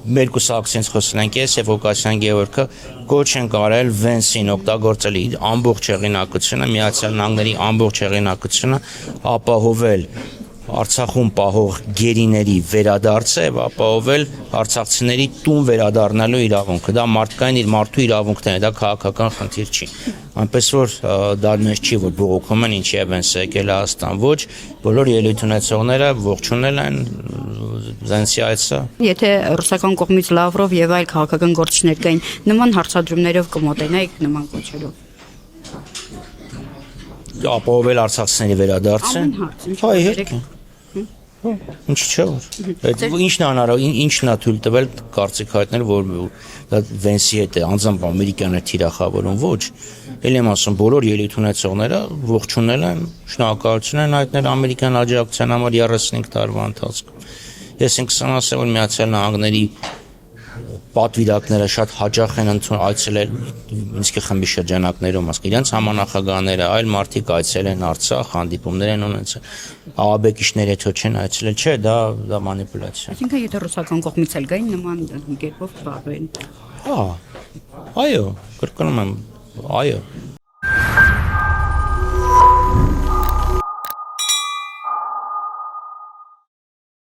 մեր կուսակցությունից խոսել ենք, ես եւ Ղուկասյան Գևորգը կոչ են կարել Վենսին օգտագործել իր ամբողջ հեղինակությունը, Միացյալ Նահանգների ամբողջ հեղինակությունը ապահովել Արցախում պահող գերիների վերադարձը եւ ապահովել արցախցիների տուն վերադառնալու իրավունքը։ Դա մարդկային իր մարդու իրավունքն է, դա քաղաքական խնդիր չի։ Այնպես որ դա նույնիսկ չի, որ բողոքում են ինչի է Վենսը եկել Հայաստան, ոչ, բոլոր ելույթ ունեցողները ողջունել են Զենսի այցը։ Եթե ռուսական կողմից Լավրով եւ այլ քաղաքական գործիչներ կային, նման հարցադրումներով կմոտենայիք նման կոչերով։ Ապահովել արցախցիների վերադարձը։ Հա, իհարկե։ Ինչ չէ որ ինչն է հնարավոր ինչն է թույլ տվել կարծիք հայտնել որ դա Վենսի հետ է անձամբ ամերիկյաններ թիրախավորում ոչ ելի եմ ասում բոլոր ելույթ ունեցողները ողջունել են շնորհակալություն են հայտնել ամերիկյան աջակցության համար 35 տարվա ընթացքում ես ինքս ասեմ որ Միացյալ Նահանգների պատվիրակները շատ հաճախ են այցելել Մինսկի խմբի շրջանակներում, իրենց համանախագահները, այլ մարդիկ այցել են Արցախ, հանդիպումներ են ունեցել, աղաբեկիչները թո չեն այցելել, չէ, դա մանիպուլյացիա։ Այսինքն եթե ռուսական կողմից էլ գային նման կերպով զբաղվեն։ Այո, կրկնում եմ, այո։